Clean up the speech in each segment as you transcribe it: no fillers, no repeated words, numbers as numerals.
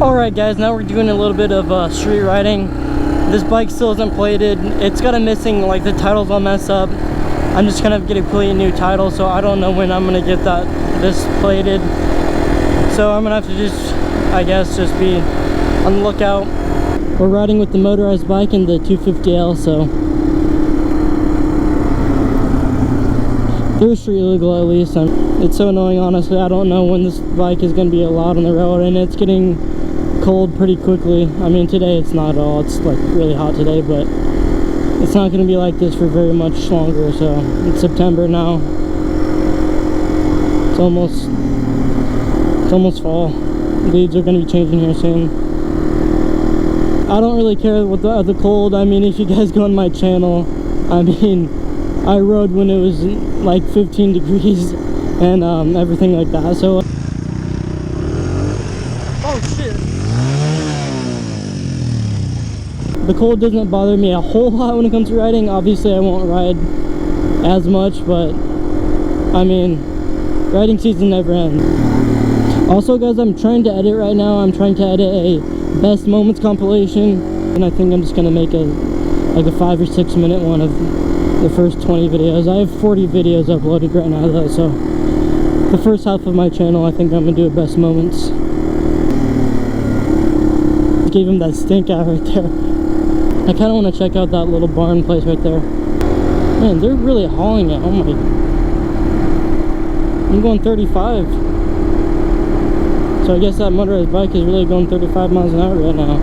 Alright guys, now we're doing a little bit of street riding. This bike still isn't plated. It's got a missing, like the title's all messed up. I'm just gonna get a completely new title, so I don't know when I'm gonna get this plated. So I'm gonna have to just, I guess, just be on the lookout. We're riding with the motorized bike in the 250L, so they're street legal at least. It's so annoying, honestly. I don't know when this bike is gonna be allowed on the road, and it's getting cold pretty quickly. I mean, today it's not at all. It's like really hot today, but it's not going to be like this for very much longer. So it's September now. It's almost fall. Leaves are going to be changing here soon. I don't really care with the cold. I mean, if you guys go on my channel, I mean, I rode when it was like 15 degrees and everything like that. So oh shit. The cold doesn't bother me a whole lot when it comes to riding. Obviously I won't ride as much, but I mean, riding season never ends. Also guys, I'm trying to edit right now. I'm trying to edit a best moments compilation, and I think I'm just gonna make like a 5 or 6 minute one of the first 20 videos. I have 40 videos uploaded right now though, so the first half of my channel I think I'm gonna do a best moments. Gave him that stink eye right there. I kind of want to check out that little barn place right there. Man, they're really hauling it. Oh my. I'm going 35. So I guess that motorized bike is really going 35 miles an hour right now.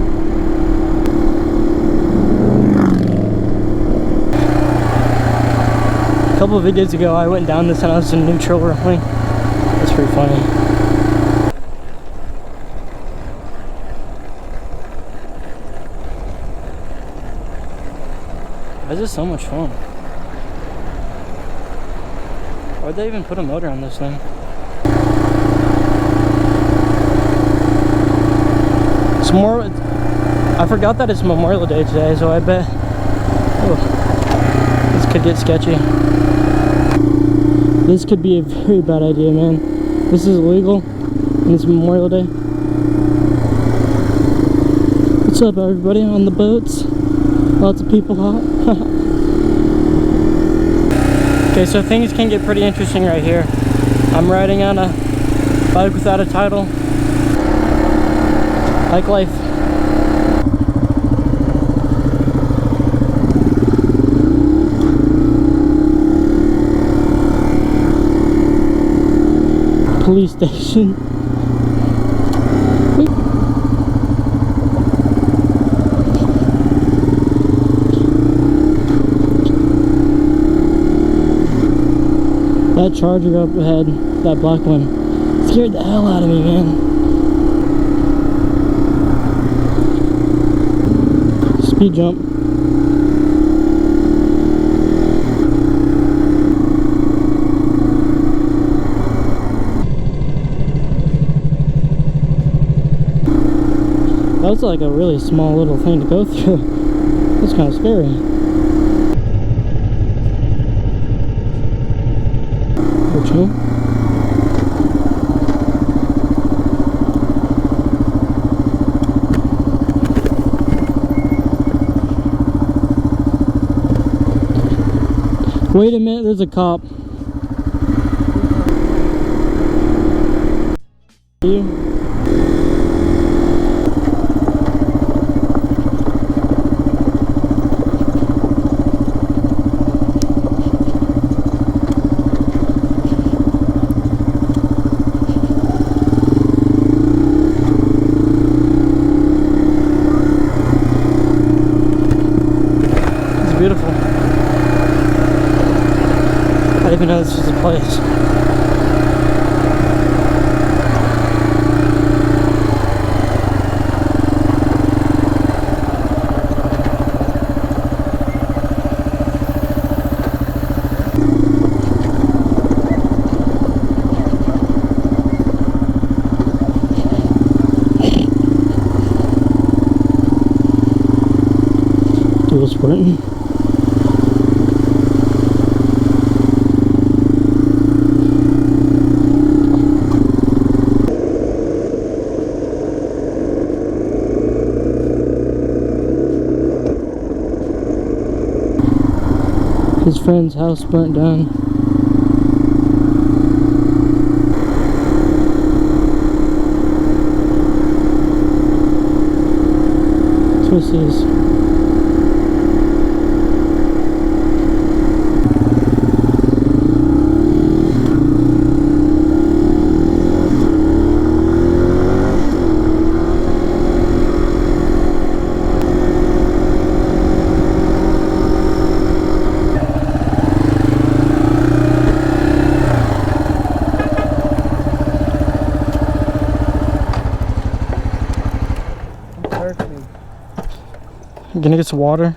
A couple of videos ago, I went down this and I was in neutral rolling. That's pretty funny. This is so much fun. Why'd they even put a motor on this thing? It's more. I forgot that it's Memorial Day today, so I bet this could get sketchy. This could be a very bad idea, man. This is illegal, and it's Memorial Day. What's up, everybody on the boats? Lots of people out. Okay, so things can get pretty interesting right here. I'm riding on a bike without a title. Bike life. Police station. That Charger up ahead, that black one, scared the hell out of me, man. Speed jump. That was like a really small little thing to go through. That's kind of scary. Virtual. Wait a minute, there's a cop. It's beautiful. I didn't even know this was a place. Dual sporting. His friend's house burnt down. That's what this is. I'm gonna get some water.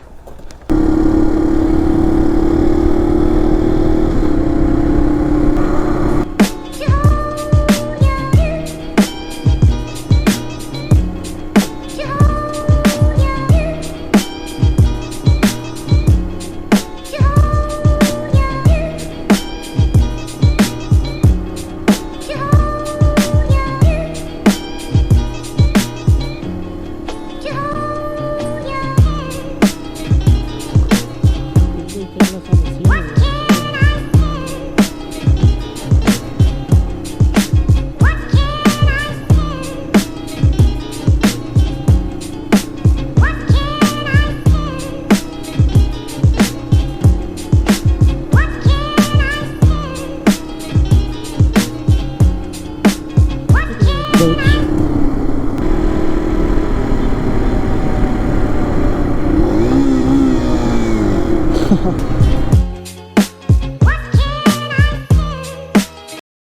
Coach.